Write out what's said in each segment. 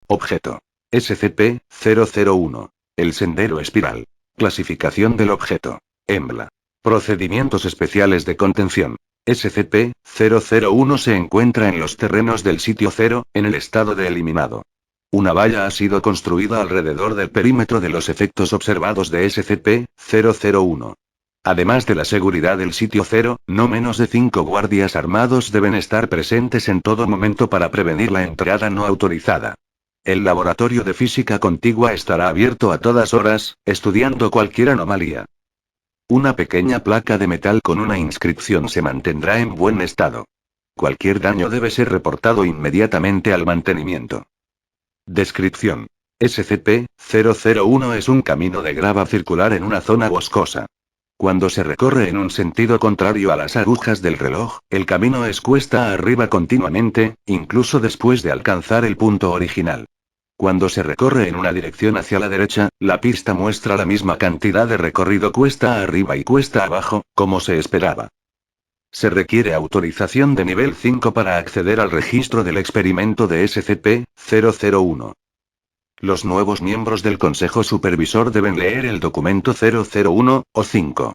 Objeto. SCP-001. El sendero espiral. Clasificación del objeto. EMBLA. Procedimientos especiales de contención. SCP-001 se encuentra en los terrenos del sitio 0, en el estado de eliminado. Una valla ha sido construida alrededor del perímetro de los efectos observados de SCP-001. Además de la seguridad del sitio 0, no menos de 5 guardias armados deben estar presentes en todo momento para prevenir la entrada no autorizada. El laboratorio de física contigua estará abierto a todas horas, estudiando cualquier anomalía. Una pequeña placa de metal con una inscripción se mantendrá en buen estado. Cualquier daño debe ser reportado inmediatamente al mantenimiento. Descripción. SCP-001 es un camino de grava circular en una zona boscosa. Cuando se recorre en un sentido contrario a las agujas del reloj, el camino es cuesta arriba continuamente, incluso después de alcanzar el punto original. Cuando se recorre en una dirección hacia la derecha, la pista muestra la misma cantidad de recorrido cuesta arriba y cuesta abajo, como se esperaba. Se requiere autorización de nivel 5 para acceder al registro del experimento de SCP-001. Los nuevos miembros del Consejo Supervisor deben leer el documento 001, o 5.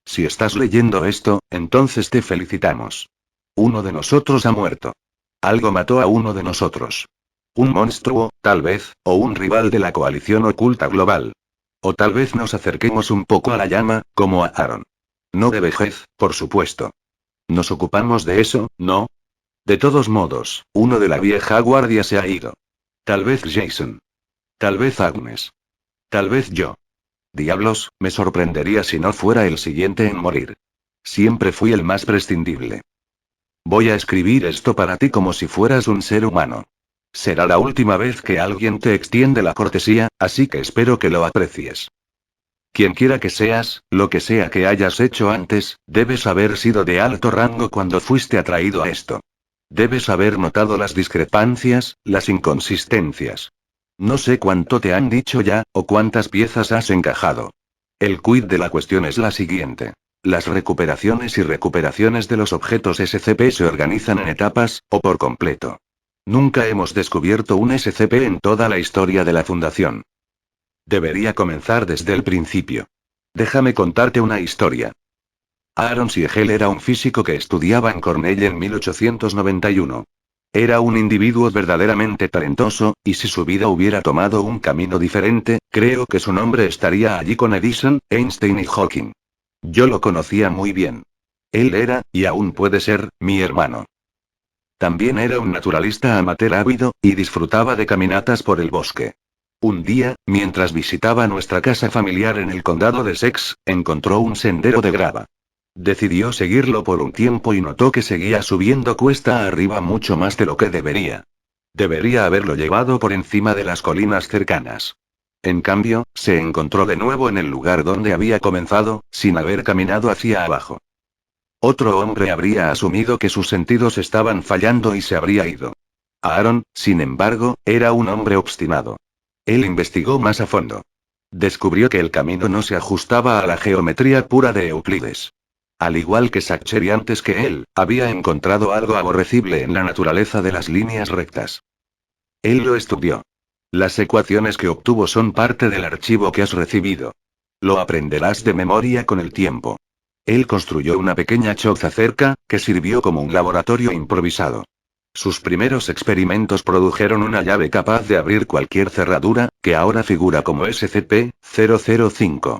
Si estás leyendo esto, entonces te felicitamos. Uno de nosotros ha muerto. Algo mató a uno de nosotros. Un monstruo, tal vez, o un rival de la coalición oculta global. O tal vez nos acerquemos un poco a la llama, como a Aaron. No de vejez, por supuesto. Nos ocupamos de eso, ¿no? De todos modos, uno de la vieja guardia se ha ido. Tal vez Jason. Tal vez Agnes. Tal vez yo. Diablos, me sorprendería si no fuera el siguiente en morir. Siempre fui el más prescindible. Voy a escribir esto para ti como si fueras un ser humano. Será la última vez que alguien te extiende la cortesía, así que espero que lo aprecies. Quienquiera que seas, lo que sea que hayas hecho antes, debes haber sido de alto rango cuando fuiste atraído a esto. Debes haber notado las discrepancias, las inconsistencias. No sé cuánto te han dicho ya, o cuántas piezas has encajado. El quid de la cuestión es la siguiente. Las recuperaciones y recuperaciones de los objetos SCP se organizan en etapas, o por completo. Nunca hemos descubierto un SCP en toda la historia de la Fundación. Debería comenzar desde el principio. Déjame contarte una historia. Aaron Siegel era un físico que estudiaba en Cornell en 1891. Era un individuo verdaderamente talentoso, y si su vida hubiera tomado un camino diferente, creo que su nombre estaría allí con Edison, Einstein y Hawking. Yo lo conocía muy bien. Él era, y aún puede ser, mi hermano. También era un naturalista amateur ávido, y disfrutaba de caminatas por el bosque. Un día, mientras visitaba nuestra casa familiar en el condado de Essex, encontró un sendero de grava. Decidió seguirlo por un tiempo y notó que seguía subiendo cuesta arriba mucho más de lo que debería. Debería haberlo llevado por encima de las colinas cercanas. En cambio, se encontró de nuevo en el lugar donde había comenzado, sin haber caminado hacia abajo. Otro hombre habría asumido que sus sentidos estaban fallando y se habría ido. Aaron, sin embargo, era un hombre obstinado. Él investigó más a fondo. Descubrió que el camino no se ajustaba a la geometría pura de Euclides. Al igual que Zachary antes que él, había encontrado algo aborrecible en la naturaleza de las líneas rectas. Él lo estudió. Las ecuaciones que obtuvo son parte del archivo que has recibido. Lo aprenderás de memoria con el tiempo. Él construyó una pequeña choza cerca, que sirvió como un laboratorio improvisado. Sus primeros experimentos produjeron una llave capaz de abrir cualquier cerradura, que ahora figura como SCP-005.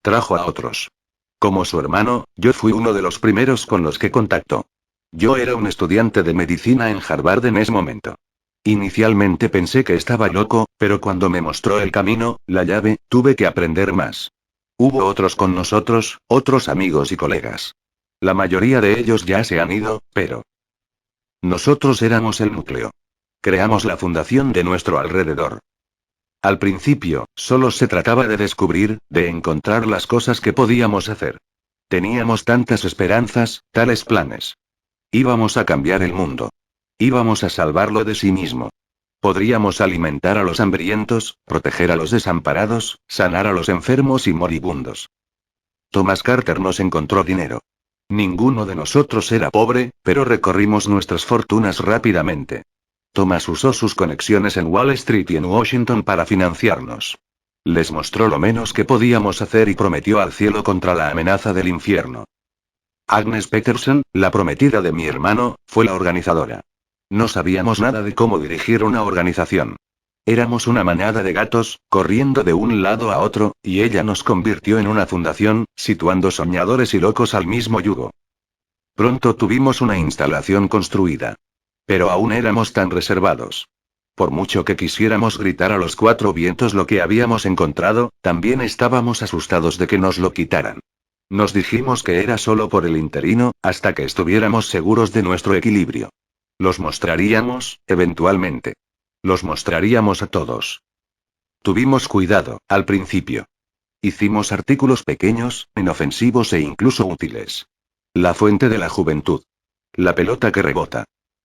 Trajo a otros. Como su hermano, yo fui uno de los primeros con los que contactó. Yo era un estudiante de medicina en Harvard en ese momento. Inicialmente pensé que estaba loco, pero cuando me mostró el camino, la llave, tuve que aprender más. Hubo otros con nosotros, otros amigos y colegas. La mayoría de ellos ya se han ido, pero nosotros éramos el núcleo. Creamos la fundación de nuestro alrededor. Al principio, solo se trataba de descubrir, de encontrar las cosas que podíamos hacer. Teníamos tantas esperanzas, tales planes. Íbamos a cambiar el mundo. Íbamos a salvarlo de sí mismo. Podríamos alimentar a los hambrientos, proteger a los desamparados, sanar a los enfermos y moribundos. Thomas Carter nos encontró dinero. Ninguno de nosotros era pobre, pero recorrimos nuestras fortunas rápidamente. Thomas usó sus conexiones en Wall Street y en Washington para financiarnos. Les mostró lo menos que podíamos hacer y prometió al cielo contra la amenaza del infierno. Agnes Peterson, la prometida de mi hermano, fue la organizadora. No sabíamos nada de cómo dirigir una organización. Éramos una manada de gatos, corriendo de un lado a otro, y ella nos convirtió en una fundación, situando soñadores y locos al mismo yugo. Pronto tuvimos una instalación construida. Pero aún éramos tan reservados. Por mucho que quisiéramos gritar a los cuatro vientos lo que habíamos encontrado, también estábamos asustados de que nos lo quitaran. Nos dijimos que era solo por el interino, hasta que estuviéramos seguros de nuestro equilibrio. Los mostraríamos, eventualmente. Los mostraríamos a todos. Tuvimos cuidado, al principio. Hicimos artículos pequeños, inofensivos e incluso útiles. La fuente de la juventud. La pelota que rebota.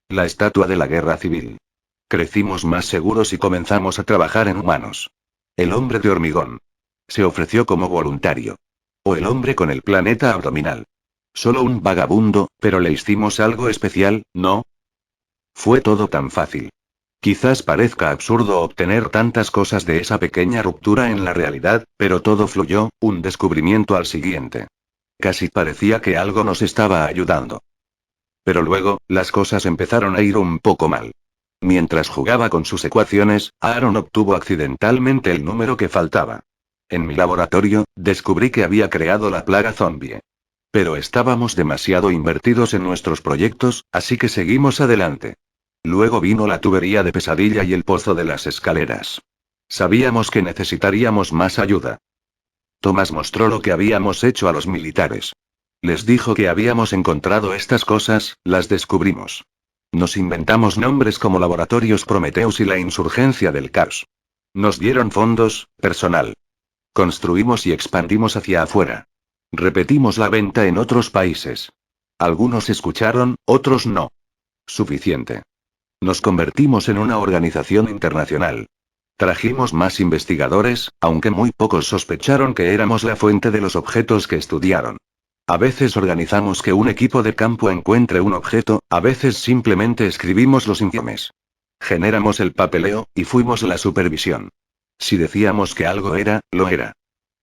La estatua de la guerra civil. Crecimos más seguros y comenzamos a trabajar en humanos. El hombre de hormigón. Se ofreció como voluntario. O el hombre con el planeta abdominal. Solo un vagabundo, pero le hicimos algo especial, ¿no? Fue todo tan fácil. Quizás parezca absurdo obtener tantas cosas de esa pequeña ruptura en la realidad, pero todo fluyó, un descubrimiento al siguiente. Casi parecía que algo nos estaba ayudando. Pero luego, las cosas empezaron a ir un poco mal. Mientras jugaba con sus ecuaciones, Aaron obtuvo accidentalmente el número que faltaba. En mi laboratorio, descubrí que había creado la plaga zombie. Pero estábamos demasiado invertidos en nuestros proyectos, así que seguimos adelante. Luego vino la tubería de pesadilla y el pozo de las escaleras. Sabíamos que necesitaríamos más ayuda. Thomas mostró lo que habíamos hecho a los militares. Les dijo que habíamos encontrado estas cosas, las descubrimos. Nos inventamos nombres como Laboratorios Prometheus y la Insurgencia del Caos. Nos dieron fondos, personal. Construimos y expandimos hacia afuera. Repetimos la venta en otros países. Algunos escucharon, otros no. Suficiente. Nos convertimos en una organización internacional. Trajimos más investigadores, aunque muy pocos sospecharon que éramos la fuente de los objetos que estudiaron. A veces organizamos que un equipo de campo encuentre un objeto, a veces simplemente escribimos los informes. Generamos el papeleo, y fuimos la supervisión. Si decíamos que algo era, lo era.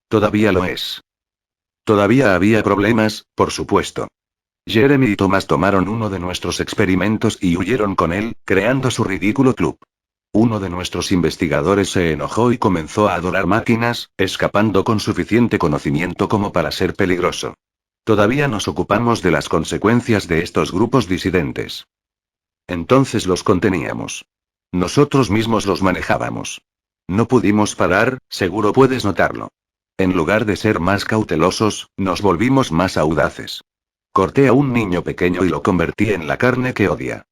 Todavía lo es. Todavía había problemas, por supuesto. Jeremy y Thomas tomaron uno de nuestros experimentos y huyeron con él, creando su ridículo club. Uno de nuestros investigadores se enojó y comenzó a adorar máquinas, escapando con suficiente conocimiento como para ser peligroso. Todavía nos ocupamos de las consecuencias de estos grupos disidentes. Entonces los conteníamos. Nosotros mismos los manejábamos. No pudimos parar, seguro puedes notarlo. En lugar de ser más cautelosos, nos volvimos más audaces. Corté a un niño pequeño y lo convertí en la carne que odia.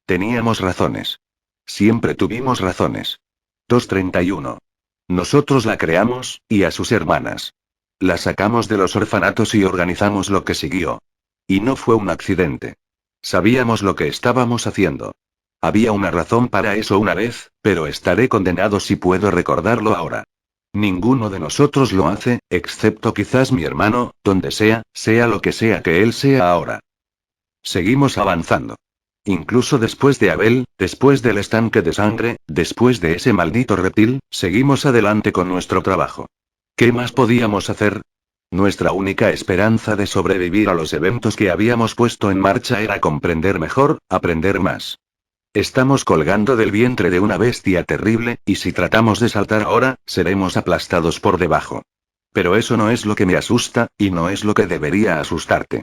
Teníamos razones. Siempre tuvimos razones. 231. Nosotros la creamos, y a sus hermanas. La sacamos de los orfanatos y organizamos lo que siguió. Y no fue un accidente. Sabíamos lo que estábamos haciendo. Había una razón para eso una vez, pero estaré condenado si puedo recordarlo ahora. Ninguno de nosotros lo hace, excepto quizás mi hermano, donde sea, sea lo que sea que él sea ahora. Seguimos avanzando. Incluso después de Abel, después del estanque de sangre, después de ese maldito reptil, seguimos adelante con nuestro trabajo. ¿Qué más podíamos hacer? Nuestra única esperanza de sobrevivir a los eventos que habíamos puesto en marcha era comprender mejor, aprender más. Estamos colgando del vientre de una bestia terrible, y si tratamos de saltar ahora, seremos aplastados por debajo. Pero eso no es lo que me asusta, y no es lo que debería asustarte.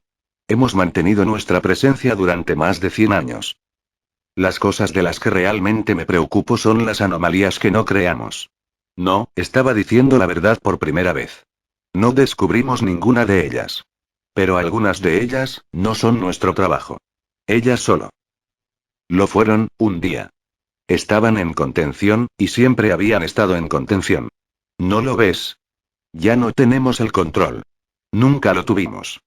Hemos mantenido nuestra presencia durante más de 100 años. Las cosas de las que realmente me preocupo son las anomalías que no creamos. No, estaba diciendo la verdad por primera vez. No descubrimos ninguna de ellas. Pero algunas de ellas, no son nuestro trabajo. Ellas solo. Lo fueron, un día. Estaban en contención, y siempre habían estado en contención. ¿No lo ves? Ya no tenemos el control. Nunca lo tuvimos.